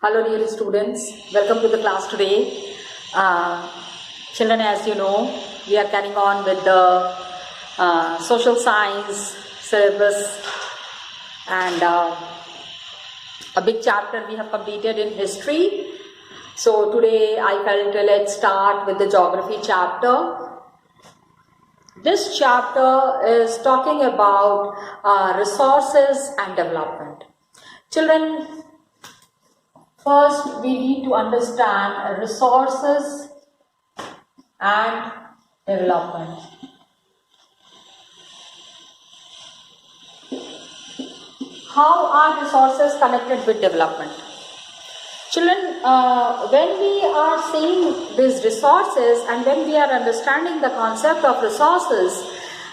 Hello dear students, welcome to the class today. Children, as you know, we are carrying on with the social science syllabus, and a big chapter we have completed in history. So today I felt let's start with the geography chapter. This chapter is talking about resources and development. Children, first, we need to understand resources and development. How are resources connected with development? Children, when we are seeing these resources and when we are understanding the concept of resources,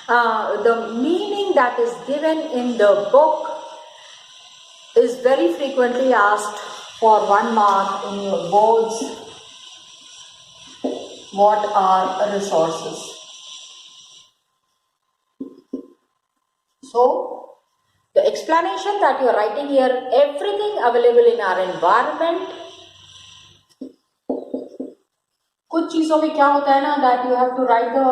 the meaning that is given in the book is very frequently asked for 1 mark in your boards. What are resources? So, the explanation that you are writing here, everything available in our environment. कुछ चीज़ों में क्या होता है ना, that you have to write the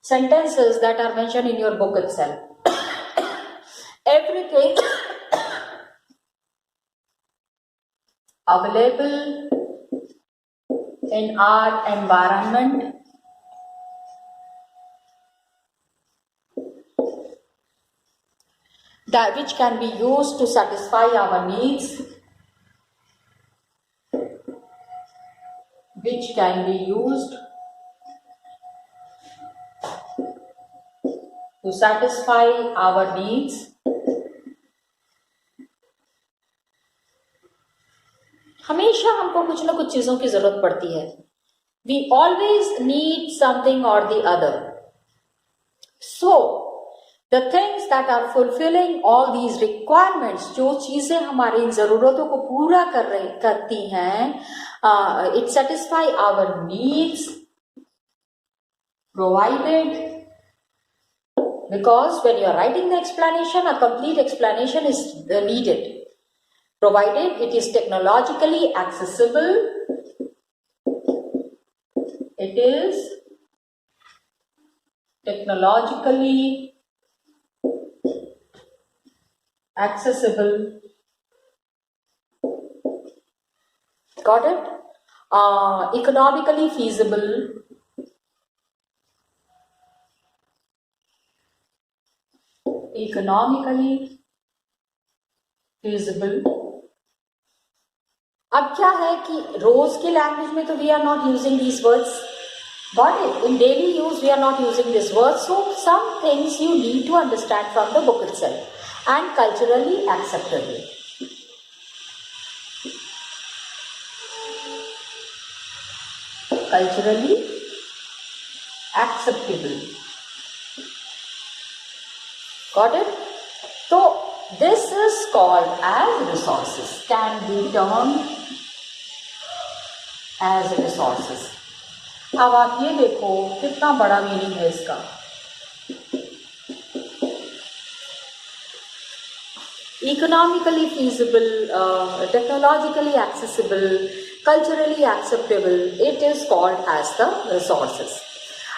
sentences that are mentioned in your book itself. Everything available in our environment that which can be used to satisfy our needs, which can be used to satisfy our needs. हमेशा हमको कुछ ना कुछ चीजों की जरूरत पड़ती है. We always need something or the other. So, the things that are fulfilling all these requirements, जो चीजें हमारी इन जरूरतों को पूरा करती हैं, it satisfy our needs, provided, because when you are writing the explanation, a complete explanation is needed. Provided it is technologically accessible, it is technologically accessible. Got it? Economically feasible. Economically feasible. अब क्या है कि रोज के language में तो we are not using these words, got it? In daily use we are not using this words, so some things you need to understand from the book itself and culturally acceptable. Culturally acceptable. Got it? So this is called as resources, can be termed as resources. अब आप ये देखो कितना बड़ा meaning है इसका. Economically feasible, technologically accessible, culturally acceptable, it is called as the resources.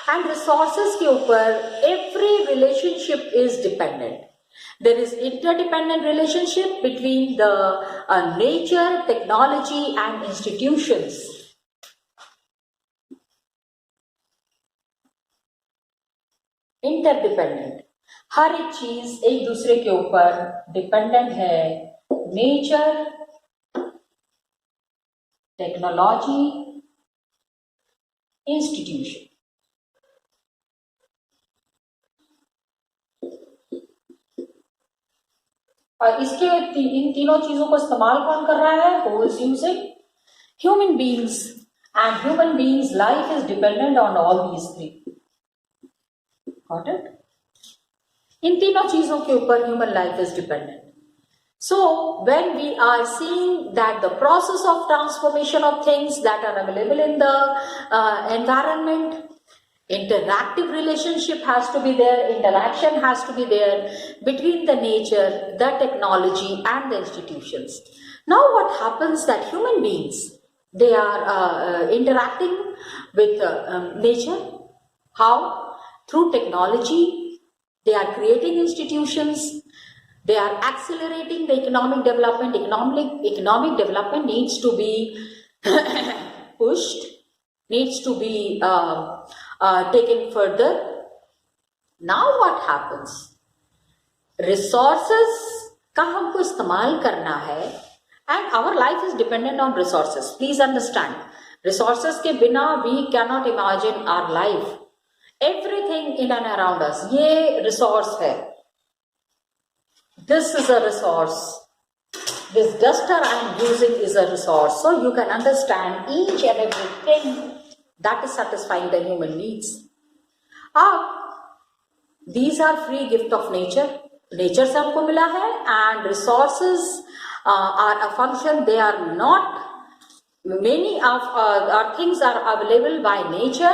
And resources के ऊपर every relationship is dependent. There is interdependent relationship between the nature, technology and institutions. Interdependent. हर एक चीज एक दूसरे के ऊपर डिपेंडेंट है. Nature, technology, institution. और इसके इन तीनों चीजों को इस्तेमाल कौन कर रहा है? Who is using? Human beings. And human beings life is dependent on all these three. Got it? इन तीनों चीजों के ऊपर human life is dependent. So, when we are seeing that the process of transformation of things that are available in the environment, interactive relationship has to be there, interaction has to be there between the nature, the technology and the institutions. Now what happens that human beings, they are interacting with nature. How? Through technology. They are creating institutions. They are accelerating the economic development. Economic development needs to be pushed, needs to be taken further. Now what happens? Resources का हमको इस्तेमाल करना है, and our life is dependent on resources. Please understand, resources के बिना we cannot imagine our life. Everything in and around us, ये resource है. This is a resource. This duster I am using is a resource. So you can understand each and everything that is satisfying the human needs. These are free gift of nature. Nature से हमको मिला है, and resources are a function. They are not, many of our things are available by nature.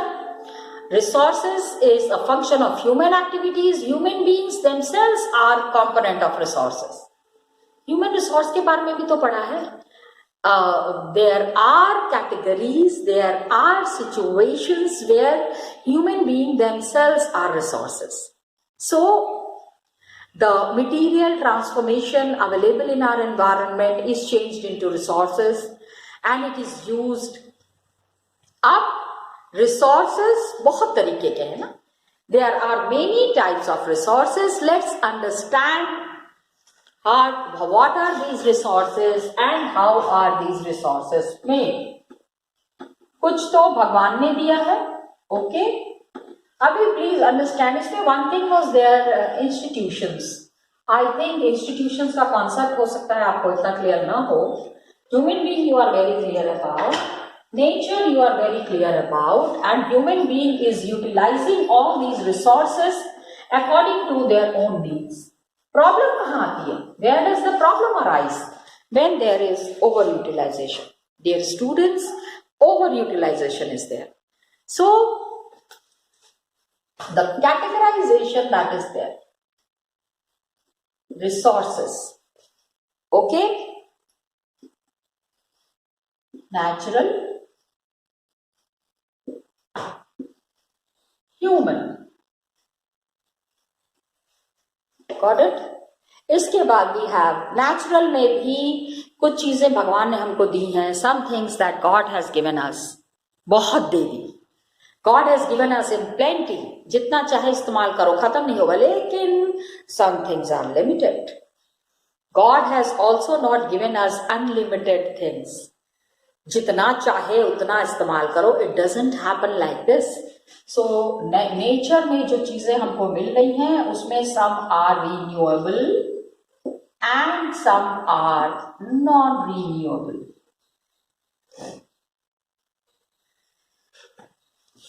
Resources is a function of human activities. Human beings themselves are component of resources. Human resource के बारे में भी तो पढ़ा है. There are categories, there are situations where human beings themselves are resources. So the material transformation available in our environment is changed into resources, and it is used. अब resources बहुत तरीके के हैं ना. There are many types of resources. Let's understand what are these resources and how are these resources made. कुछ तो भगवान ने दिया है, okay? अभी प्लीज अंडरस्टैंड, इसमें one thing was there institutions. I think institutions का कॉन्सेप्ट हो सकता है आपको इतना क्लियर ना हो. Human being you are very clear about, nature you are very clear about, and human being is utilizing all these resources according to their own needs. Problem कहाँ आती है? Where does the problem arise? When there is over utilization. Dear students, over utilization is there. So the categorization that is there, resources, okay, natural, human, got it? इसके बाद we have natural में भी कुछ चीजें भगवान ने हमको दी हैं. some things that God has given us, बहुत दे दी. God has given us in plenty. जितना चाहे इस्तेमाल करो, खत्म नहीं होगा. लेकिन some things are limited. God has also not given us unlimited things. जितना चाहे उतना इस्तेमाल करो. It doesn't happen like this. So nature में जो चीजें हमको मिल रही हैं, उसमें some are renewable and some are non-renewable.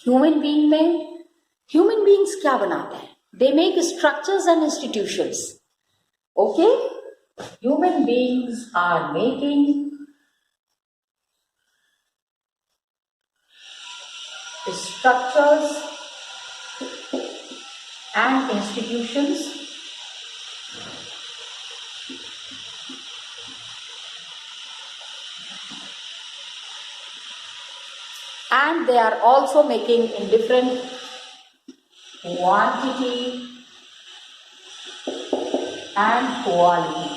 Human being में, ह्यूमन बीइंग्स क्या बनाते हैं? They make structures and institutions. Okay, human beings are making structures and institutions. And they are also making in different quantity and quality.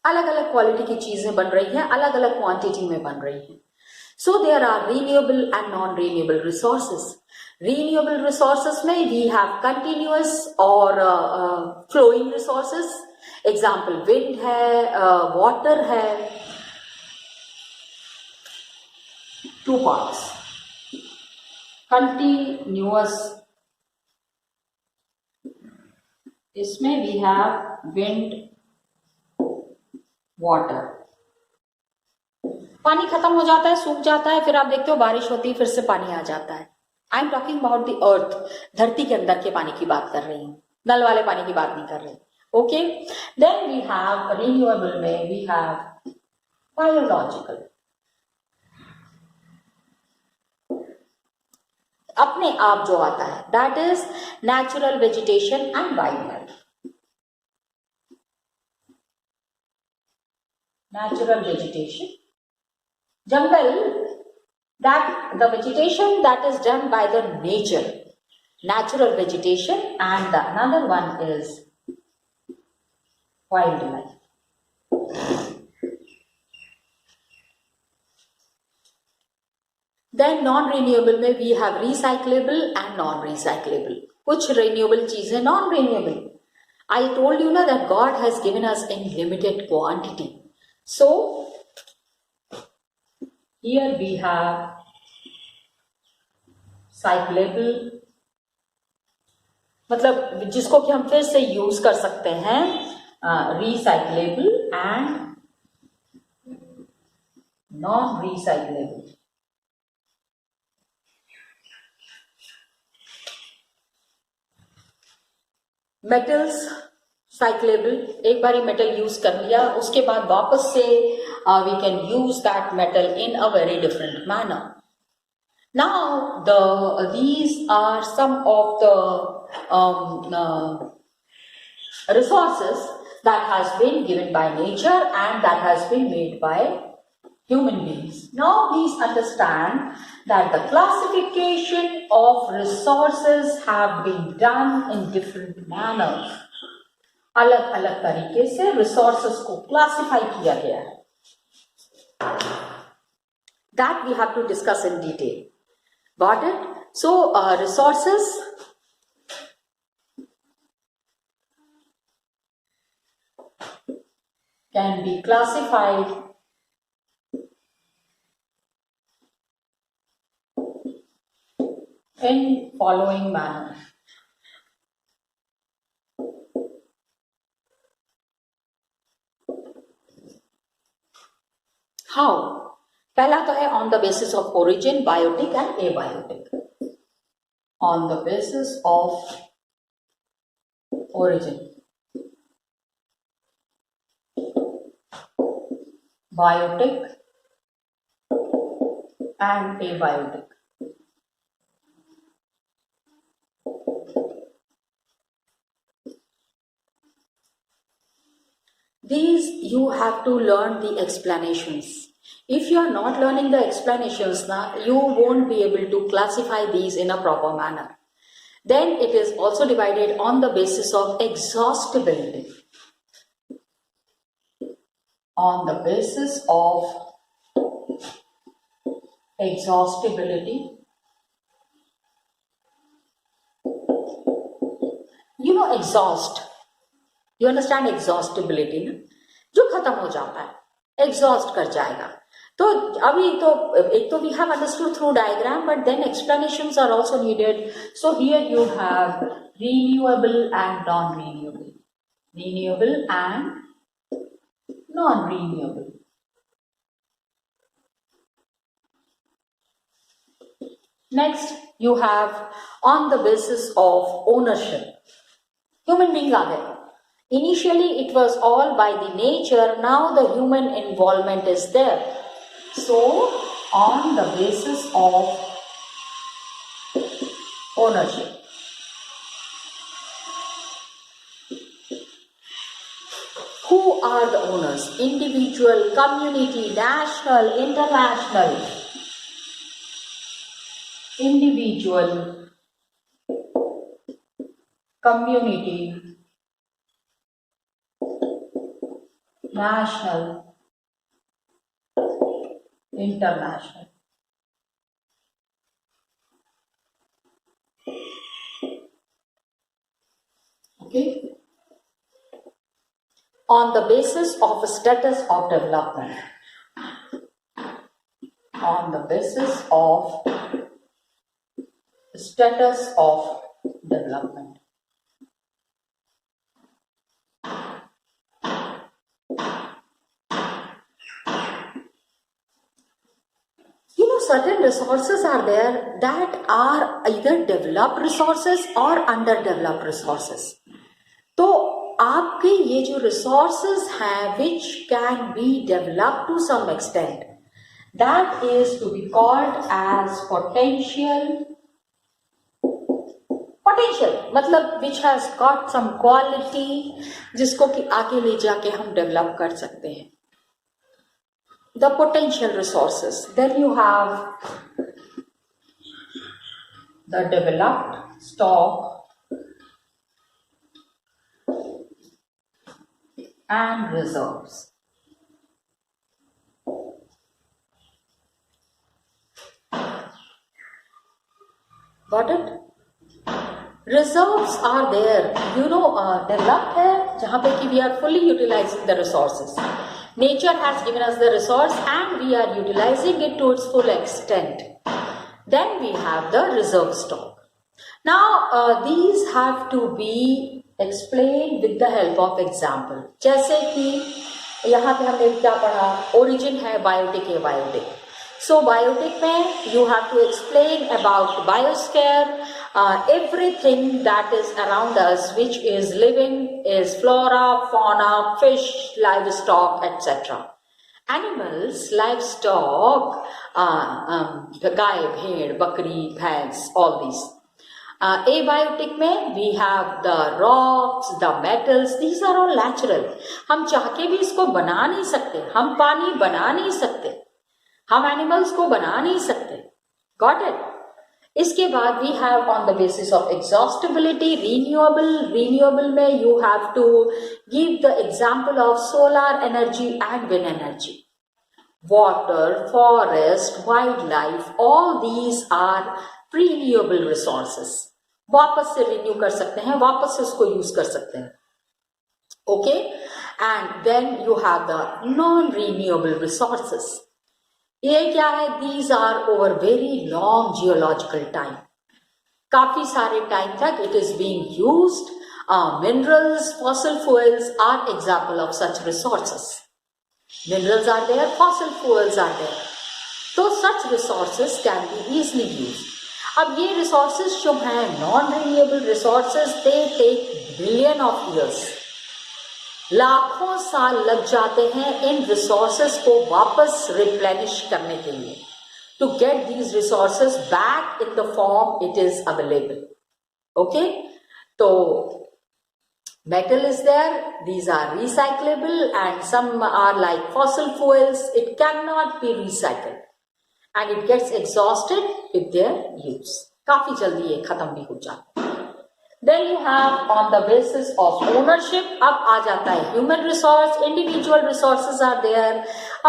अलग अलग quality की चीजें बन रही हैं, अलग अलग क्वांटिटी में बन रही हैं. So there are renewable and non-renewable resources. Renewable resources में we have continuous or flowing resources. Example wind है, वाटर है. Two parts, continuous. इसमें वी हैव विंड, वाटर. पानी खत्म हो जाता है, सूख जाता है, फिर आप देखते हो बारिश होती है, फिर से पानी आ जाता है. I am talking about the earth. धरती के अंदर के पानी की बात कर रही हूँ, नल वाले पानी की बात नहीं कर रही. Okay, then we have renewable में we have biological. अपने आप जो आता है, that is natural vegetation and wild life. Natural vegetation, jungle, that the vegetation that is done by the nature, natural vegetation, and the another one is wildlife. Then non-renewable में we have recyclable and non-recyclable. कुछ renewable चीजें non-renewable. I told you ना that God has given us in limited quantity. So here we have cyclable, मतलब जिसको कि हम फिर से यूज कर सकते हैं, recyclable and non-recyclable. मेटल्स साइक्लेबल, एक बार मेटल यूज कर लिया उसके बाद वापस से we can use that metal in a very different manner. Now these are some of the resources that has been given by nature and that has been made by human beings. Now please understand that the classification of resources have been done in different manners. अलग अलग तरीके से resources को classify किया गया है. That we have to discuss in detail. Got it? So resources can be classified in following manner. How? पहला तो है on the basis of origin, biotic and abiotic. On the basis of origin, biotic and abiotic. These you have to learn the explanations. If you are not learning the explanations, you won't be able to classify these in a proper manner. Then it is also divided on the basis of exhaustibility. On the basis of exhaustibility. You know exhaust. You understand exhaustibility ना? जो खत्म हो जाता है, exhaust कर जाएगा. तो अभी तो एक तो we have understood through diagram, but then explanations are also needed. So here you have renewable and non-renewable, renewable and non-renewable. Next you have on the basis of ownership. Human beings are there. Initially it was all by the nature, now the human involvement is there. So on the basis of ownership, who are the owners? Individual, community, national, international. Individual, community, national, international. Okay. On the basis of a status of development. On the basis of status of development. Certain resources are there that are either developed resources or underdeveloped resources. तो आपके ये जो resources हैं which can be developed to some extent, that is to be called as potential potential मतलब which has got some quality, जिसको कि आगे ले जाके हम डेवलप कर सकते हैं. The potential resources. Then you have the developed stock and reserves. Got it? Reserves are there. Developed है जहाँ पे कि we are fully utilizing the resources. Nature has given us the resource and we are utilizing it to its full extent. Then we have the reserve stock. Now these have to be explained with the help of example. जैसे कि यहाँ पे हमने क्या पढ़ा, origin है biotic है biotic. So biotic में you have to explain about biosphere, everything that is around us which is living is flora, fauna, fish, livestock, etc. Animals, livestock, गाय, भेड़, बकरी, भैंस, all these. Abiotic में we have the rocks, the metals, these are all natural. हम चाह के भी इसको बना नहीं सकते, हम पानी बना नहीं सकते, हम एनिमल्स को बना नहीं सकते. Got it? इसके बाद we have on the basis of exhaustibility renewable में you have to give the example of solar energy and wind energy, water, forest, wild life, all these are renewable resources. वापस से renew कर सकते हैं, वापस से उसको यूज कर सकते हैं. Okay, and then you have the non renewable resources. ये क्या है? These are over very long geological time, काफी सारे टाइम तक it is being used. Minerals, fossil fuels are example of such resources. Minerals are there, fossil fuels are there, तो such resources can be easily used. अब ये resources जो हैं non renewable resources, they take billion of years, लाखों साल लग जाते हैं इन रिसोर्सेस को वापस रिप्लेनिश करने के लिए, to get these resources back in the form it is available. Okay, तो metal is there, these are recyclable, and some are like fossil fuels, it cannot be recycled and it gets exhausted with their use. काफी जल्दी ये खत्म भी हो जाता है. Then you have on the basis of ownership, अब आ जाता है human resource, individual resources are there,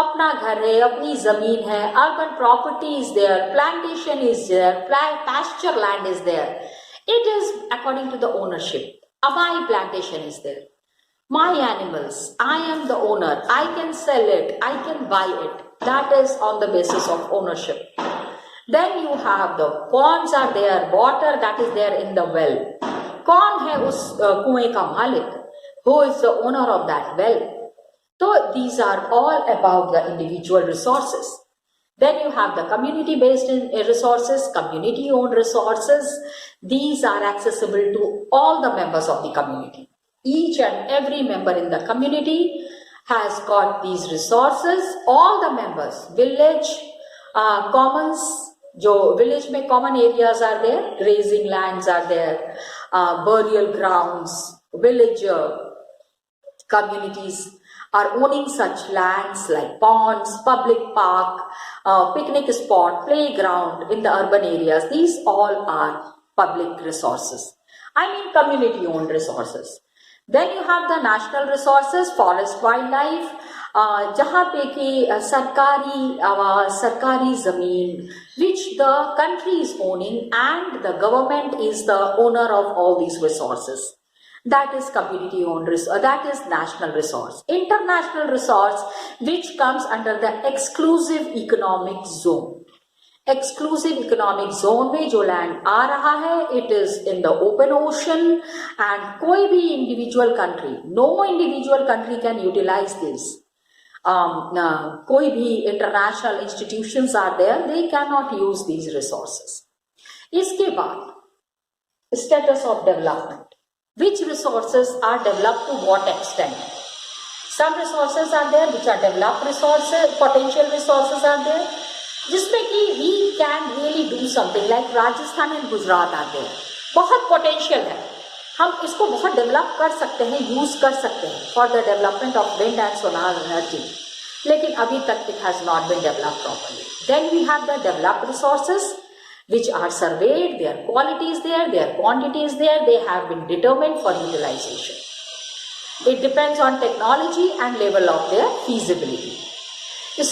अपना घर है, अपनी जमीन है, urban property is there, plantation is there, pasture land is there. It is according to the ownership. My plantation is there, my animals, I am the owner, I can sell it, I can buy it. That is on the basis of ownership. Then you have the ponds are there, water that is there in the well. कौन है उस कुएं का मालिक? Who is the owner of that well? So these are all about the individual resources. Then you have the community based resources, community owned resources. These are accessible to all the members of the community. Each and every member in the community has got these resources. All the members, village, commons, जो village में common areas are there, grazing lands are there, burial grounds, village communities are owning such lands like ponds, public park, picnic spot, playground in the urban areas. These all are public resources. I mean community owned resources. Then you have the national resources, forest, wildlife, जहाँ पे कि सरकारी जमीन which the country is owning and the government is the owner of all these resources. That is community owned resource, that is national resource. International resource which comes under the exclusive economic zone. Exclusive economic zone में जो land आ रहा है, it is in the open ocean and कोई भी individual country, no individual country can utilize this. कोई भी international institutions are there, they cannot use these resources. इसके बाद status of development. Which resources are developed to what extent? Some resources are there which are developed resources, potential resources are there, जिसमें कि we can really do something like Rajasthan and Gujarat are there. बहुत potential है, हम इसको बहुत develop कर सकते हैं, यूज़ कर सकते हैं for the development of wind and solar energy, लेकिन अभी तक it has not been developed properly. Then we have the developed resources which are surveyed, their quality is there, their quantity is there, they have been determined for utilization. It depends on technology and level of their feasibility.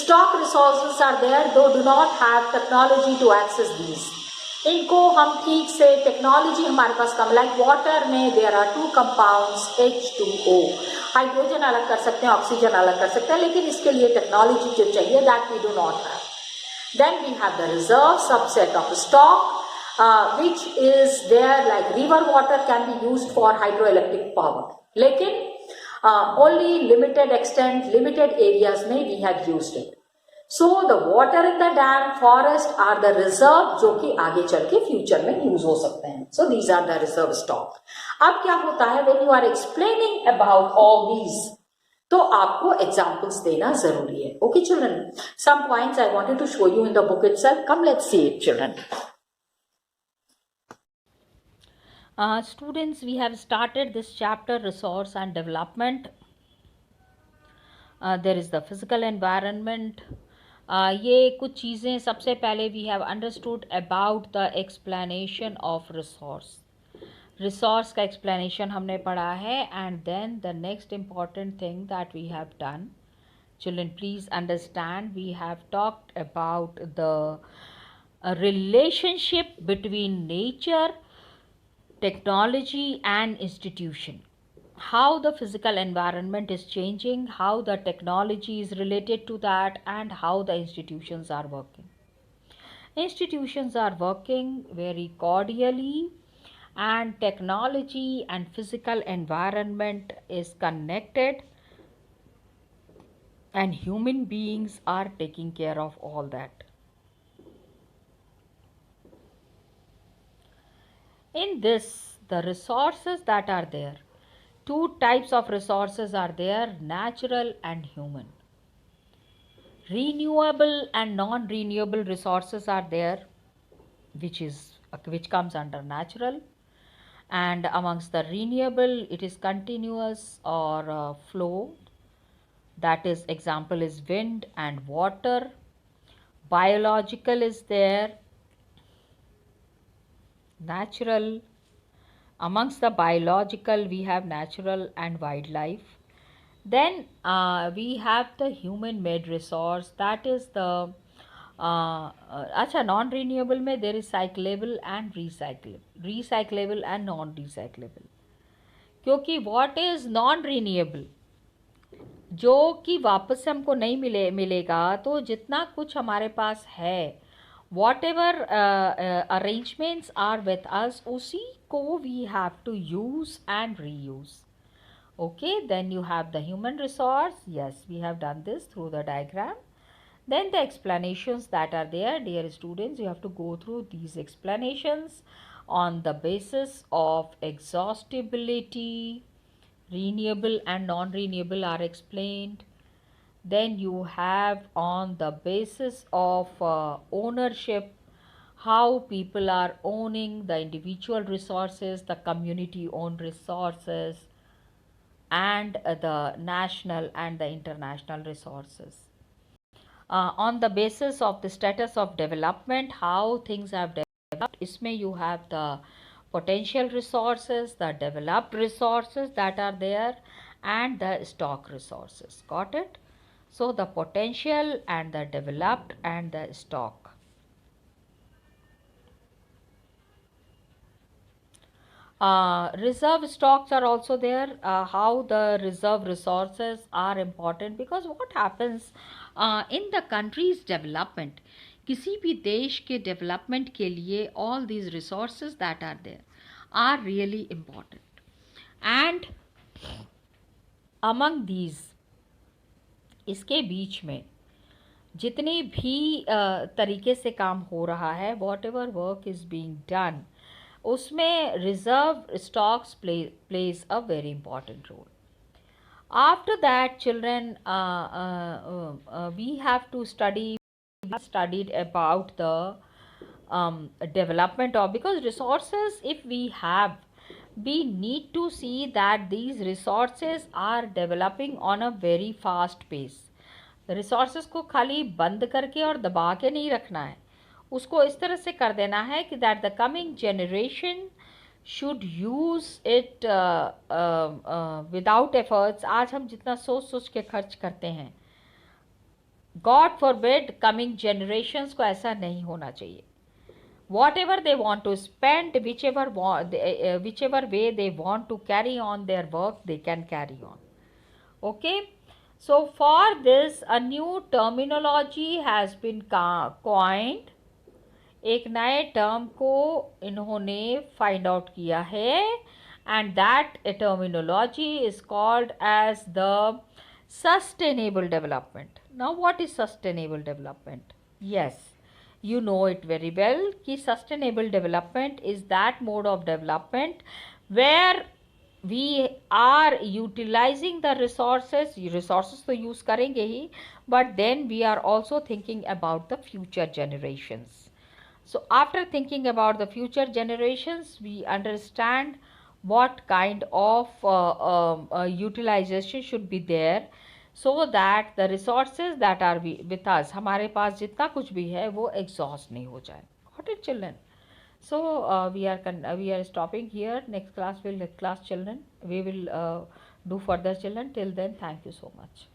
Stock resources are there, though do not have technology to access these. इनको हम ठीक से technology हमारे पास कम, like water में there are two compounds H2O, hydrogen अलग कर सकते हैं, ऑक्सीजन अलग कर सकते हैं, लेकिन इसके लिए टेक्नोलॉजी जो चाहिए that we do not have. Then we have the reserve subset of stock, which is there, like river water can be used for hydroelectric power. लेकिन only limited extent, limited areas में we have used it. So the water in the dam, forest are the reserve जो कि आगे चल के future में use हो सकते हैं. So these are the reserve stock. अब क्या होता है when you are explaining about all these, तो आपको एग्जाम्पल्स देना जरूरी है. Okay children, some points I wanted to show you in the book itself. Come let's see it children. Students, we have started this chapter, resource and development. There is the physical environment. ये कुछ चीज़ें सबसे पहले we have understood about the explanation of resource. Resource का explanation हमने पढ़ा है. And then the next important thing that we have done, children please understand, we have talked about the relationship between nature, technology and institution, how the physical environment is changing, how the technology is related to that, and how the institutions are working. Institutions are working very cordially, and technology and physical environment is connected, and human beings are taking care of all that. In this, the resources that are there, two types of resources are there, natural and human. Renewable and non-renewable resources are there, which comes under natural, and amongst the renewable it is continuous or flow, that is example is wind and water. Biological is there, natural. Amongst the biological we have natural and wildlife. Then we have the human made resource, that is the अच्छा non renewable में there is cyclable and recyclable and non recyclable. क्योंकि what is non renewable, जो कि वापस से हमको नहीं मिलेगा, तो जितना कुछ हमारे पास है, whatever arrangements are with us, उसी को we have to use and reuse. Okay, then you have the human resource. Yes, we have done this through the diagram. Then the explanations that are there, dear students, you have to go through these explanations on the basis of exhaustibility. Renewable and non-renewable are explained. Then you have on the basis of ownership, how people are owning the individual resources, the community owned resources, and the national and the international resources. On the basis of the status of development, how things have developed, isme you have the potential resources, the developed resources that are there, and the stock resources. Got it? So the potential and the developed and the stock. Reserve stocks are also there. How the reserve resources are important, because what happens in the country's development, किसी भी देश के development के लिए all these resources that are there are really important. And among these, इसके बीच में जितने भी तरीके से काम हो रहा है, whatever work is being done, उसमें reserve stocks plays a very important role. After that, children, we have to studied about the development of, because resources if we have, we need to see that these resources are developing on a very fast pace. Resources को खाली बंद करके और दबा के नहीं रखना है, उसको इस तरह से कर देना है कि that the coming generation should use it without efforts. आज हम जितना सोच सोच के खर्च करते हैं, गॉड फॉरबिड कमिंग जनरेशन्स को ऐसा नहीं होना चाहिए. Whatever they want to spend, whichever way they want to carry on their work, they can carry on. Okay. So for this, a new terminology has been coined. एक नए term को इन्होंने find out किया है, and that terminology is called as the sustainable development. Now what is sustainable development? Yes, you know it very well कि sustainable development is that mode of development where we are utilizing the resources. Resources तो use करेंगे ही, but then we are also thinking about the future generations. So after thinking about the future generations, we understand what kind of utilization should be there, so that the resources that are with us, हमारे पास जितना कुछ भी है वो exhaust नहीं हो जाए. Got it, children? So we are stopping here. Next class children. We will do further, children. Till then, thank you so much.